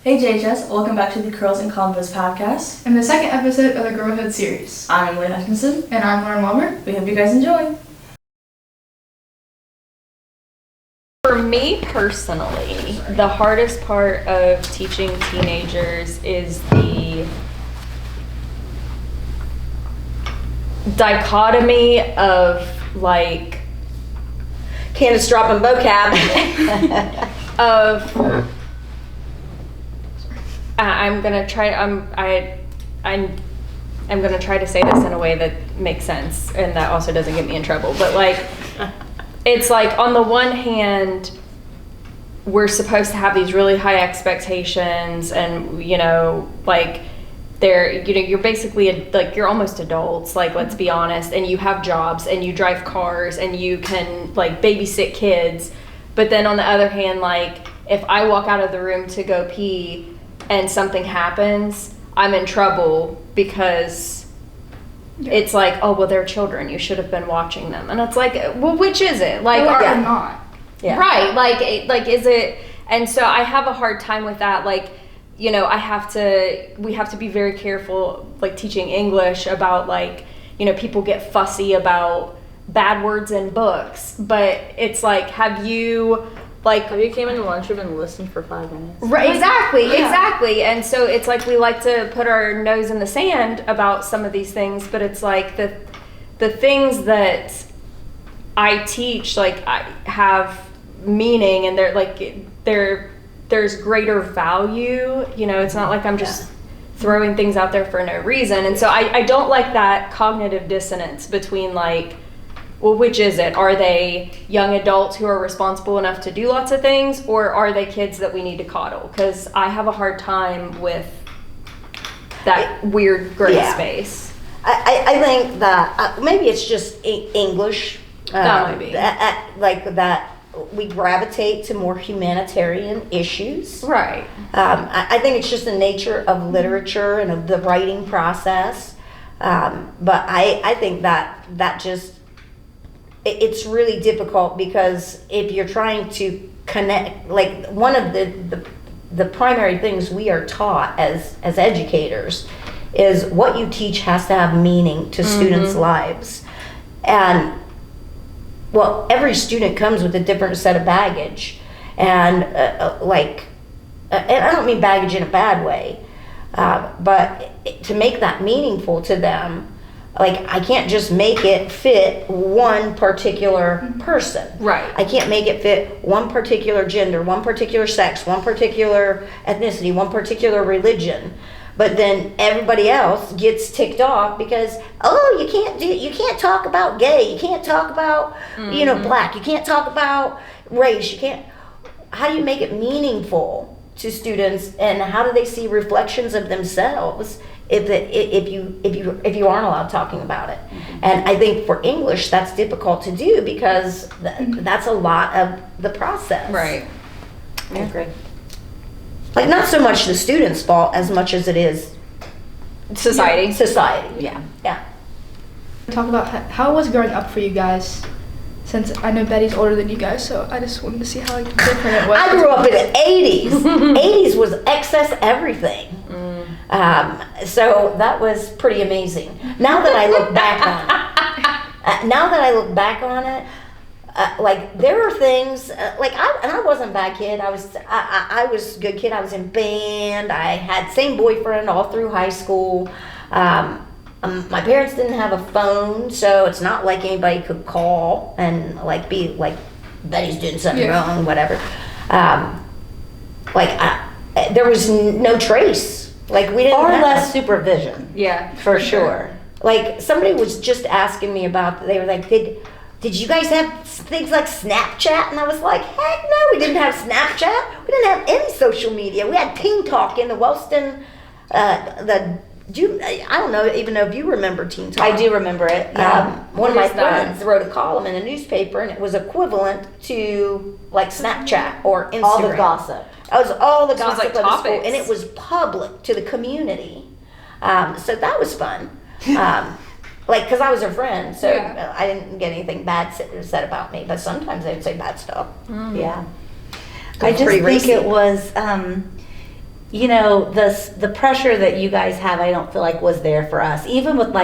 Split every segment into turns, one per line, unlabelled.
Hey JHS, welcome back to the Curls and Convos podcast.
And the second episode of the Girlhood series.
I'm Emily Hutchinson.
And I'm Lauren Wilmer.
We hope you guys enjoy.
For me personally, the hardest part of teaching teenagers is the dichotomy of like
Candace dropping vocab.
I'm gonna try to say this in a way that makes sense and that also doesn't get me in trouble, but like it's like on the one hand we're supposed to have these really high expectations and like you're basically like you're almost adults, like let's be honest, and you have jobs and you drive cars and you can like babysit kids, but then on the other hand, like if I walk out of the room to go pee and something happens, I'm in trouble because it's like, oh, well, they're children. You should have been watching them. And it's like, well, which is it? Like,
or not.
Yeah. Right. Like, is it? And so I have a hard time with that. Like, we have to be very careful, like teaching English about like, people get fussy about bad words in books, but it's like, have you
came in the lunchroom and listened for 5 minutes?
Right, exactly. And so it's like we like to put our nose in the sand about some of these things, but it's like the things that I teach, like I have meaning and there's greater value. It's not like I'm just throwing things out there for no reason. And so I don't like that cognitive dissonance between like, well, which is it? Are they young adults who are responsible enough to do lots of things, or are they kids that we need to coddle? Because I have a hard time with that weird gray space.
I think that maybe it's just English.
That might be.
That we gravitate to more humanitarian issues.
Right.
I think it's just the nature of literature and of the writing process. But I think that just... It's really difficult because if you're trying to connect, like one of the primary things we are taught as educators is what you teach has to have meaning to students' lives. And well, every student comes with a different set of baggage, and and I don't mean baggage in a bad way, but to make that meaningful to them, like I can't just make it fit one particular person.
Right.
I can't make it fit one particular gender, one particular sex, one particular ethnicity, one particular religion. But then everybody else gets ticked off because, oh, you can't talk about gay, you can't talk about black, you can't talk about race, you can't. How do you make it meaningful to students, and how do they see reflections of themselves if you aren't allowed talking about it? And I think for English that's difficult to do because that's a lot of the process.
Right.
I agree. Like not so much the student's fault as much as it is
society.
Society.
Yeah.
Talk about how it was growing up for you guys, since I know Betty's older than you guys, so I just wanted to see how different it was.
I grew up in the 80s. 80s was excess everything. So that was pretty amazing. Now that I look back on it, like there are things like I wasn't a bad kid. I was a good kid. I was in band. I had same boyfriend all through high school. My parents didn't have a phone, so it's not like anybody could call and like be like Betty's doing something wrong, whatever. There was no trace. Like we didn't
far
have
less supervision.
Yeah,
for sure.
Like somebody was just asking me about. They were like, Did you guys have things like Snapchat? And I was like, heck no, we didn't have Snapchat. We didn't have any social media. We had Teen Talk in the Wellston. I don't even know if you remember Teen Talk.
I do remember it. Yeah.
One of my friends wrote a column in a newspaper, and it was equivalent to like Snapchat or Instagram.
All the gossip.
It was all the
So it was
gossip
like
of the school,
topics.
and it was public to the community. So that was fun. Because I was her friend, so I didn't get anything bad said about me. But sometimes they would say bad stuff.
Yeah.
I
I just think
racy.
it was the pressure that you guys have, I don't feel like was there for us. Even with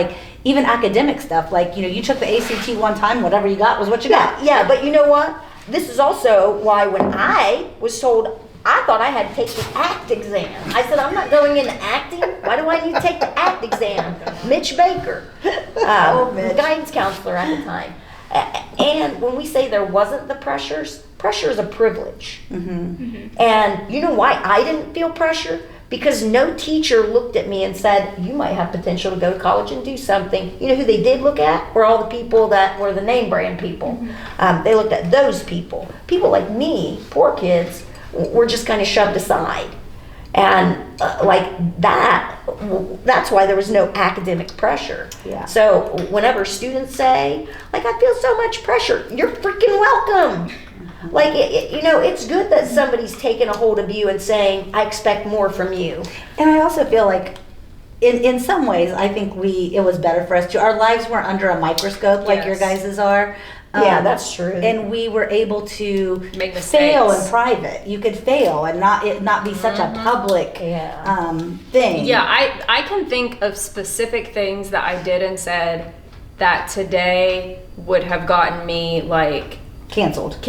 even academic stuff, you took the ACT one time, whatever you got was what you got.
Yeah, but you know what? This is also why when I was told, I thought I had to take the ACT exam. I said, I'm not going into acting. Why do I need to take the ACT exam? Mitch Baker,
Mitch.
guidance counselor at the time. And when we say there wasn't the pressure is a privilege. And you know why I didn't feel pressure? Because no teacher looked at me and said, you might have potential to go to college and do something. You know who they did look at? Were all the people that were the name brand people. They looked at those people. People like me, poor kids, were just kind of shoved aside. And that's why there was no academic pressure.
Yeah.
So whenever students say, I feel so much pressure, you're freaking welcome. It's good that somebody's taking a hold of you and saying, I expect more from you.
And I also feel like in some ways, I think it was better for us too. Our lives weren't under a microscope like your guys's are.
Yeah, that's true.
And we were able to
Make mistakes.
fail in private. You could fail and not be such a public thing.
Yeah, I can think of specific things that I did and said that today would have gotten me
Canceled.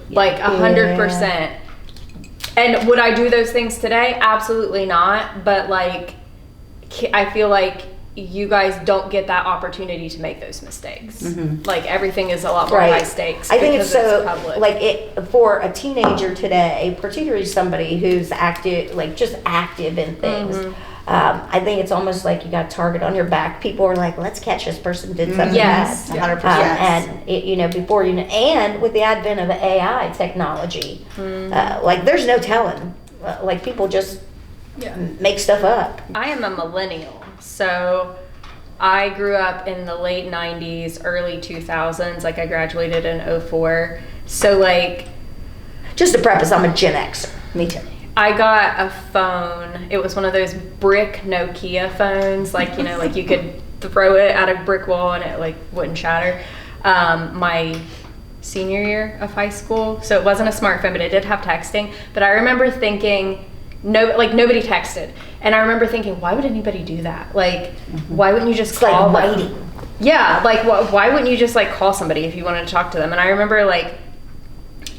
Like 100%. And would I do those things today? Absolutely not. But I feel like you guys don't get that opportunity to make those mistakes. Everything is a lot more high stakes.
I think it's so
public.
for a teenager today, particularly somebody who's active, just active in things. I think it's almost like you got a target on your back. People are like, let's catch this person did something
Yes,
bad.
100%.
And before and with the advent of AI technology, there's no telling. People just make stuff up.
I am a millennial, so I grew up in the late 90s, early 2000s. I graduated in 2004. So
Just to preface, I'm a Gen Xer.
Me too.
I got a phone. It was one of those brick Nokia phones, you could throw it at a brick wall and it wouldn't shatter. My senior year of high school, so it wasn't a smartphone, but it did have texting. But I remember thinking, nobody texted, and I remember thinking, why would anybody do that? Why wouldn't you just call them?
Writing.
Yeah, why wouldn't you just call somebody if you wanted to talk to them? And I remember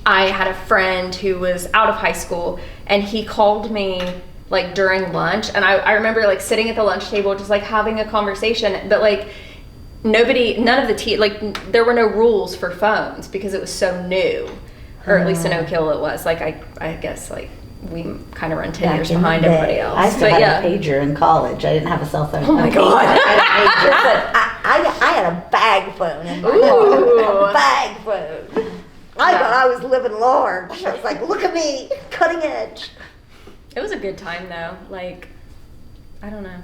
I had a friend who was out of high school, and he called me during lunch, and I remember sitting at the lunch table just having a conversation, but none of the there were no rules for phones because it was so new, or at least in Oak Hill it was. I guess we kind of run 10 years behind everybody else.
I still had a pager in college. I didn't have a cell phone.
Oh my God.
I had a bag phone.
Ooh.
A bag phone. I thought I was living large. I was like, look at me, cutting edge.
It was a good time though. I don't know.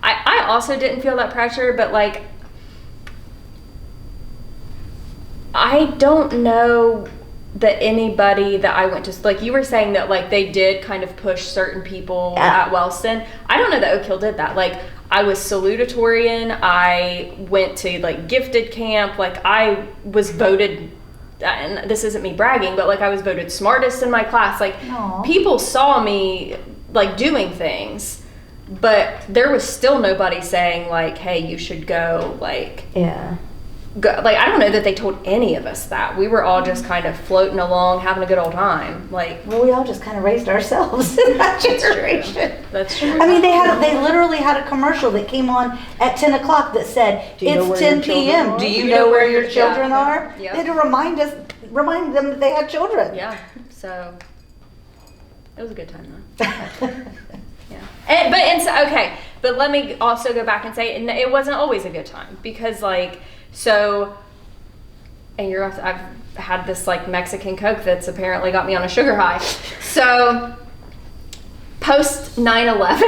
I also didn't feel that pressure, but I don't know that anybody that I went to, you were saying that they did kind of push certain people at Wellston. I don't know that Oak Hill did that. I was salutatorian. I went to gifted camp. I was voted, and this isn't me bragging, but I was voted smartest in my class. People saw me doing things, but there was still nobody saying hey, you should go go. I don't know that they told any of us that. We were all just kind of floating along, having a good old time.
Well, we all just kind of raised ourselves in that generation.
That's true.
I mean, they literally had a commercial that came on at 10 o'clock that said, it's 10 p.m. Do you know where your children are?
Yeah.
They had to remind them that they had children.
Yeah. So it was a good time though. Yeah. Okay. But let me also go back and say it wasn't always a good time because I've had this Mexican Coke that's apparently got me on a sugar high. So post 9/11.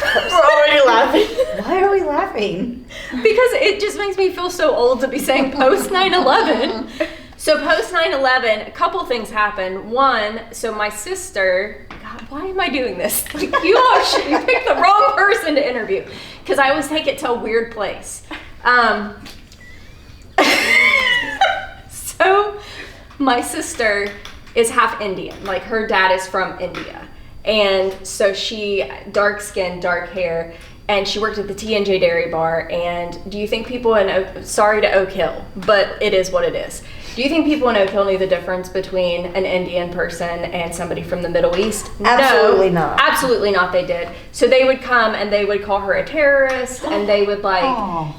We're already laughing. Why are we laughing?
Because it just makes me feel so old to be saying post 9/11. So post 9/11, a couple things happened. One, so my sister, God, why am I doing this? You picked the wrong person to interview because I always take it to a weird place. So my sister is half Indian. Her dad is from India. And so she, dark skin, dark hair, and she worked at the T&J Dairy Bar. And do you think people sorry to Oak Hill, but it is what it is. Do you think people in Oak Hill knew the difference between an Indian person and somebody from the Middle East?
Absolutely not.
Absolutely not, they did. So they would come and they would call her a terrorist, and they would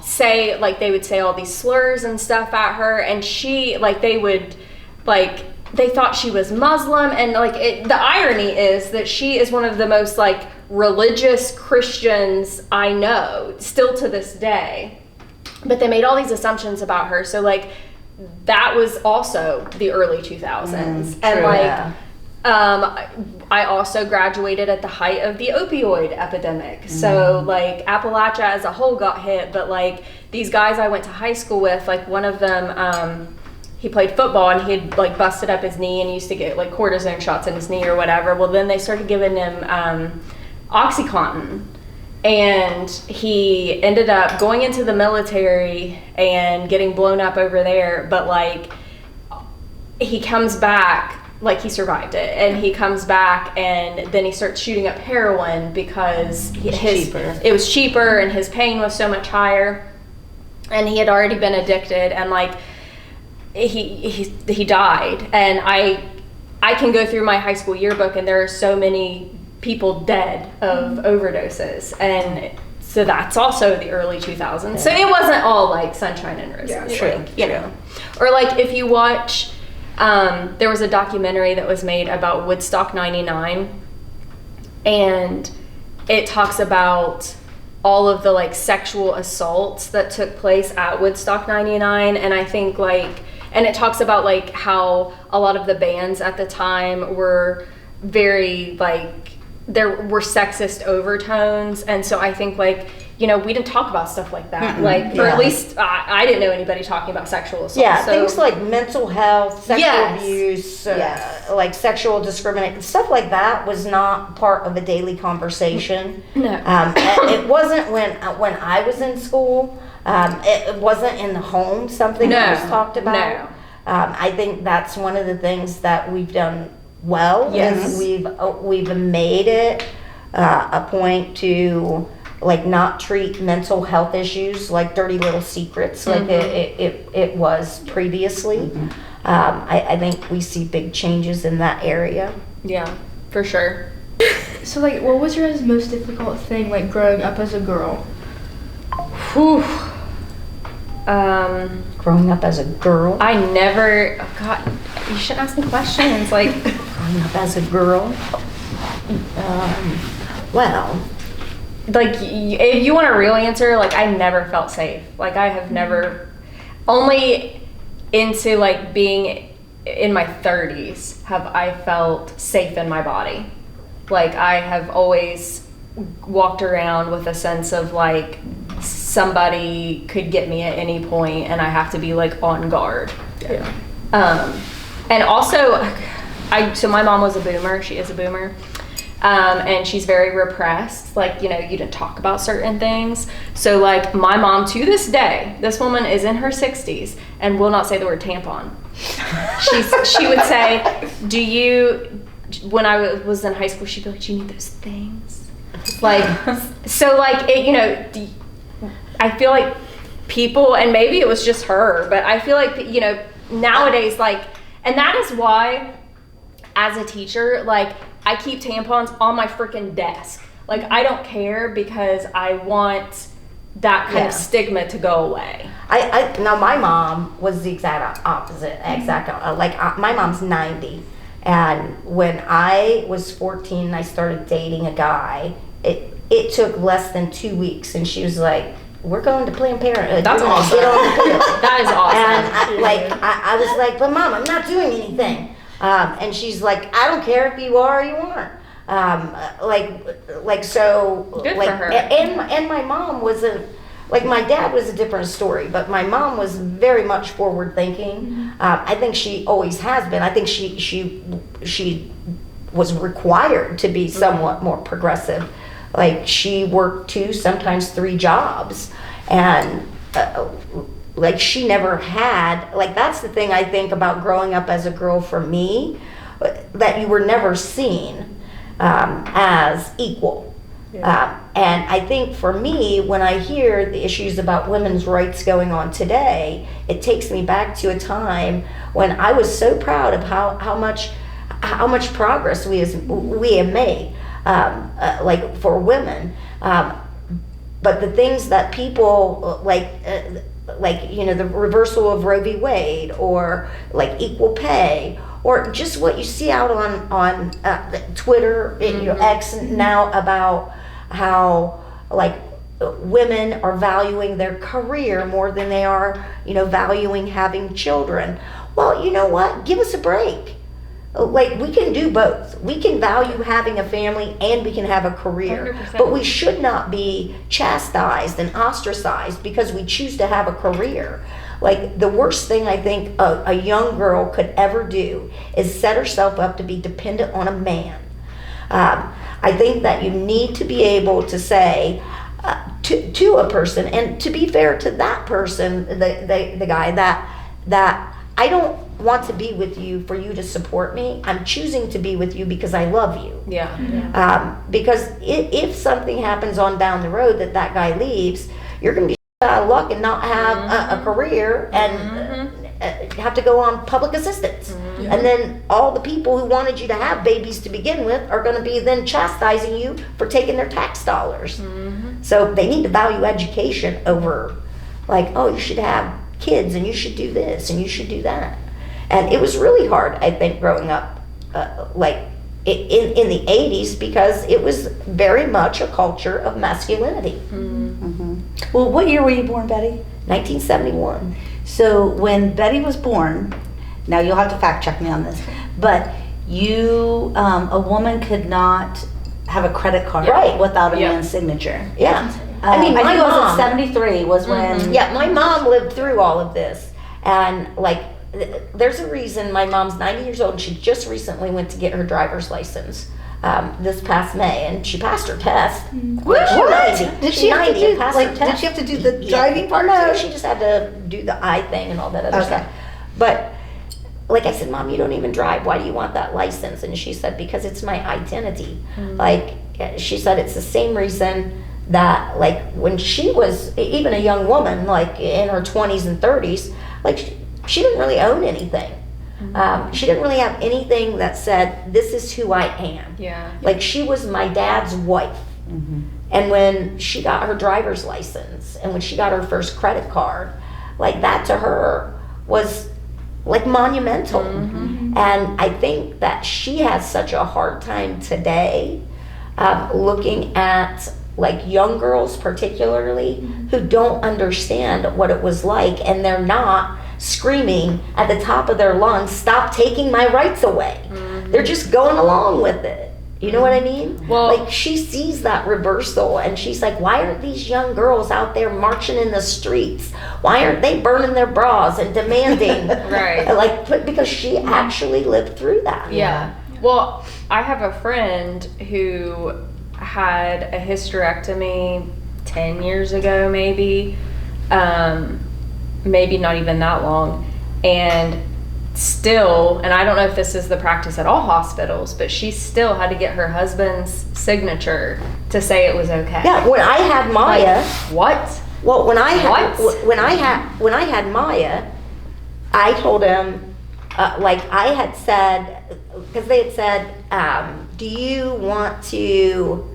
say, like, they would say all these slurs and stuff at her, and she, like, they thought she was Muslim, and the irony is that she is one of the most like religious Christians I know, still to this day. But they made all these assumptions about her. So like that was also the early 2000s. And I also graduated at the height of the opioid epidemic. So like Appalachia as a whole got hit, but like these guys I went to high school with, like one of them, he played football and he had like busted up his knee and used to get like cortisone shots in his knee or whatever. Well, then they started giving him OxyContin, and he ended up going into the military and getting blown up over there. But like he comes back, like he survived it, and he comes back and then he starts shooting up heroin because it was cheaper and his pain was so much higher, and he had already been addicted, and like he died. And I can go through my high school yearbook and there are so many people dead of overdoses, and so that's also the early 2000s. So it wasn't all like sunshine and roses, you know. Or like if you watch, there was a documentary that was made about Woodstock 99, and it talks about all of the like sexual assaults that took place at Woodstock 99, and I think like, and it talks about like how a lot of the bands at the time were very like, there were sexist overtones, and so I think like, you know, we didn't talk about stuff like that, or at least I didn't know anybody talking about sexual assault.
Yeah, so, things like mental health, sexual abuse, like sexual discrimination, stuff like that was not part of a daily conversation.
No.
It wasn't when I was in school. It wasn't in the home something that was talked about. No. I think that's one of the things that we've done well. Yes. We've made it a point to like not treat mental health issues like dirty little secrets like it was previously. I think we see big changes in that area.
Yeah, for sure.
So like, what was your most difficult thing like growing up as a girl?
Whew.
Growing up as a girl?
I never, oh God, you shouldn't ask me questions. Like,
growing up as a girl? Well,
like, if you want a real answer, like, I never felt safe. Like, I have never, only into like being in my 30s have I felt safe in my body. Like, I have always walked around with a sense of like somebody could get me at any point and I have to be like on guard. And also so my mom was a boomer. She is a boomer. And she's very repressed. Like, you know, you didn't talk about certain things. So like my mom to this day, this woman is in her 60s and will not say the word tampon. She would say, when I was in high school, she'd be like, do you need those things? Like, so like, it, you know, I feel like people, and maybe it was just her, but I feel like, you know, nowadays, like, and that is why as a teacher, like, I keep tampons on my freaking desk. Like, I don't care because I want that kind of stigma to go away.
Now my mom was the exact opposite. My mom's 90. And when I was 14, I started dating a guy. It took less than 2 weeks, and she was like, "We're going to Planned Parenthood."
That's awesome. That is awesome.
And I was like, "But Mom, I'm not doing anything." And she's like, "I don't care if you are or you aren't." So.
Good for her.
And my mom was my dad was a different story, but my mom was very much forward thinking. I think she always has been. I think she was required to be somewhat more progressive. Like, she worked 2, sometimes 3 jobs, and like, she never had, like, that's the thing I think about growing up as a girl for me, that you were never seen. as equal. And I think for me, when I hear the issues about women's rights going on today, it takes me back to a time when I was so proud of how much progress we have made, like for women. But the things that people like the reversal of Roe v. Wade, or like equal pay, or just what you see out on Twitter, X now, about how like women are valuing their career more than they are, valuing having children. Well, you know what? Give us a break. Like, we can do both. We can value having a family and we can have a career.
100%.
But we should not be chastised and ostracized because we choose to have a career. Like, the worst thing I think a young girl could ever do is set herself up to be dependent on a man. I think that you need to be able to say to a person, and to be fair to that person, the guy, that I don't want to be with you for you to support me. I'm choosing to be with you because I love you.
Yeah.
Because if something happens on down the road that guy leaves, you're going to be out of luck and not have a career and have to go on public assistance. And then all the people who wanted you to have babies to begin with are going to be then chastising you for taking their tax dollars. So they need to value education over like, oh, you should have kids and you should do this and you should do that. And it was really hard, I think, growing up like in the 80s, because it was very much a culture of masculinity.
Well, what year were you born, Betty?
1971.
So when Betty was born, now you'll have to fact check me on this, but you, a woman could not have a credit card
Right.
without a man's signature.
Yeah. I mean,
I
my
think it was
mom,
in 73 was when.
yeah, my mom lived through all of this. And like, there's a reason my mom's 90 years old and she just recently went to get her driver's license this past May, and she passed her test.
What?
Did she have to do, like,
did she have to do the driving part?
No, she just had to do the eye thing and all that other stuff. But like I said, Mom, you don't even drive. Why do you want that license? And she said, because it's my identity. Like, she said, it's the same reason that, like, when she was even a young woman, like in her 20s and 30s, like she didn't really own anything. She didn't really have anything that said, this is who I am.
Yeah.
Like, she was my dad's wife. And when she got her driver's license and when she got her first credit card, like, that to her was like monumental. And I think that she has such a hard time today looking at like young girls particularly who don't understand what it was like, and they're not screaming at the top of their lungs, stop taking my rights away. They're just going along with it. You know what I mean?
Well,
like, she sees that reversal and she's like, why aren't these young girls out there marching in the streets? Why aren't they burning their bras and demanding?
Right.
Like, because she actually lived through that.
Yeah. Well, I have a friend who had a hysterectomy 10 years ago, maybe not even that long, and still, and I don't know if this is the practice at all hospitals, but she still had to get her husband's signature to say it was okay.
Yeah, when I had Maya,
What?
well, when I had
What?
when I had Maya, I told him, like, I had said, because they had said, do you want to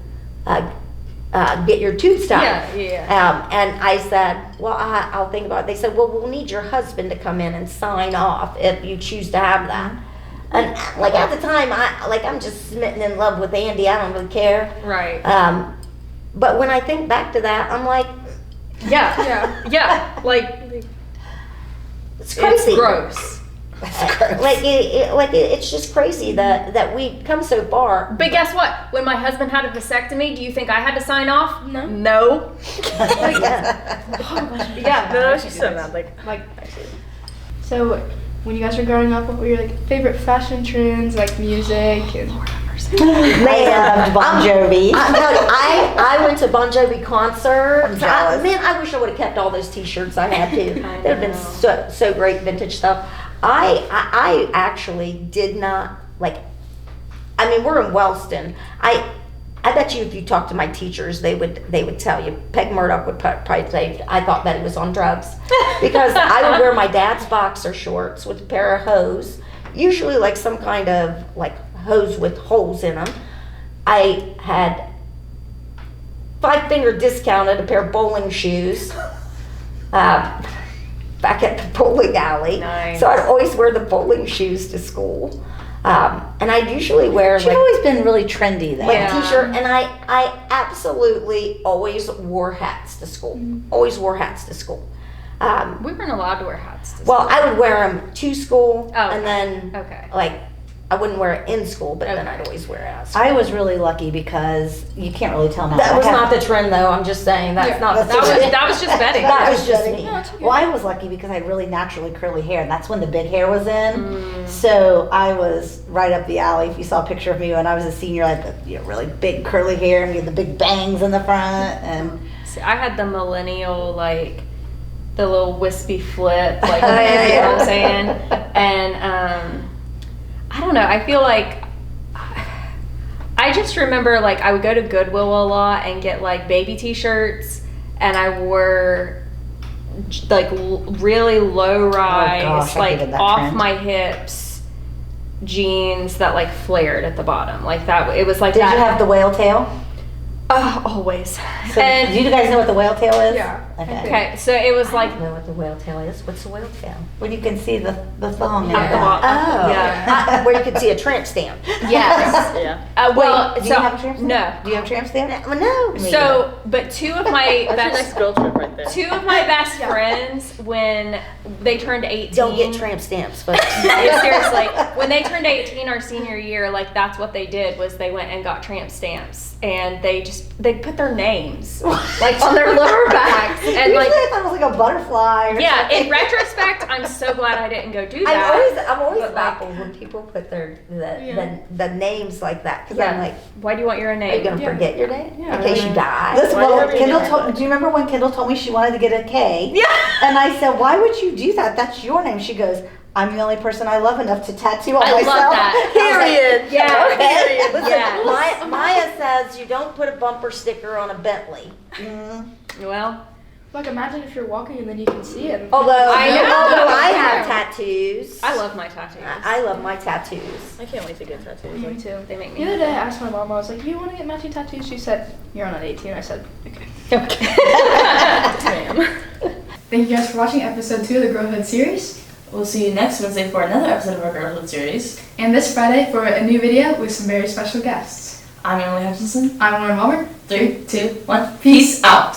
get your tubes tied?
Yeah.
And I said, well, I'll think about it. They said, well, we'll need your husband to come in and sign off if you choose to have that. And like, at the time, I'm just smitten in love with Andy. I don't really care.
Right.
But when I think back to that, I'm like,
Yeah. Like,
it's crazy.
it's gross.
It's just crazy that we've come so far.
But guess what? When my husband had a vasectomy, do you think I had to sign off?
No.
No.
Yeah.
Yeah, no, she's so mad. Like,
So, when you guys were growing up, what were your like favorite fashion trends, like music and?
I loved Bon Jovi.
I'm telling you, I went to Bon Jovi concert.
I'm jealous.
Man, I wish I would have kept all those T-shirts I had too. They would have been so great, vintage stuff. I actually did not like. I mean, we're in Wellston. I bet you if you talk to my teachers, they would tell you. Peg Murdoch would probably say I thought Betty was on drugs because I would wear my dad's boxer shorts with a pair of hose, usually like some kind of like hose with holes in them. I had 5-finger discounted a pair of bowling shoes back at the bowling alley.
Nice.
So I'd always wear the bowling shoes to school. And I'd usually wear
She's
like
always been really trendy though.
my
Yeah.
t-shirt, and I absolutely always wore hats to school. Always wore hats to school.
We weren't allowed to wear hats. To
Well, I would wear them to school,
Oh,
and then
okay.
like I wouldn't wear it in school, but then
Okay.
I'd always wear it out. of school.
I was really lucky because you can't really tell now.
That was
I have-
not the trend, though. I'm just saying that's not the
that's
trend.
That was just Betty.
That was just me.
Well, I was lucky because I had really naturally curly hair, and that's when the big hair was in.
Mm.
So I was right up the alley. If you saw a picture of me when I was a senior, I had the really big curly hair and we had the big bangs in the front. And
See, I had the millennial, like, the little wispy flip, like,
Yeah,
you know what
yeah.
I'm saying? And, I don't know, I feel like, I just remember, like, I would go to Goodwill a lot and get, like, baby t-shirts, and I wore, like, really low-rise,
gosh, I
like,
hated that
off
trend.
my hips jeans that, like, flared at the bottom. Like, that, it was like
did
that.
you have the whale tail?
Oh, always.
So
And-
do you guys know what the whale tail is?
Yeah.
Okay.
Okay, so it was
I
like,
don't know what the whale tail is. What's the whale tail?
When you can see the thong in
At the
your
bottom.
back.
Oh,
Yeah.
where you could see a tramp stamp.
yes.
Yeah.
Well,
Wait, do
so,
you have a tramp stamp?
no.
Do you have a tramp stamp?
Well, no.
Me
So, but two of my
That's a nice
best,
girl trip right there.
two of my best friends, when they turned 18.
Don't get tramp stamps, but
Yeah, seriously, when they turned 18 our senior year, like that's what they did was they went and got tramp stamps, and they put their names like on their lower backs, and
Usually
like
I thought it was like a butterfly or
yeah.
something.
In retrospect, I'm so glad I didn't go do that.
I'm always
But, like,
baffled when people put the names like that because I'm
Yeah.
like,
Why do you want your
are you
name?
gonna
Yeah.
forget your name
Yeah.
in case you die?
Listen,
Why
well,
do you
Kendall
do
told, do you remember when Kendall told me she wanted to get a K?
Yeah.
And I said, why would you do that? That's your name. She goes, I'm the only person I love enough to tattoo on
I love
myself.
that.
Period.
Yeah.
Okay. Listen,
Yeah.
Maya says you don't put a bumper sticker on a Bentley.
Well,
Like, imagine if you're walking and then you can see it.
Although
I know.
although I have
Yeah.
tattoos.
I love my tattoos.
I love my tattoos.
I can't wait to get tattoos.
Me too.
They make
The
me
other day, I
happy.
asked my mom, I was like, you want to get matching tattoos? She said, you're not 18. I said, okay.
Ma'am.
Thank you guys for watching episode 2 of the Girlhood series. We'll see you next Wednesday for another episode of our Girlhood series.
And this Friday for a new video with some very special guests.
I'm Emily Hutchinson.
I'm Lauren Walmer.
3, 2, 1. Peace out.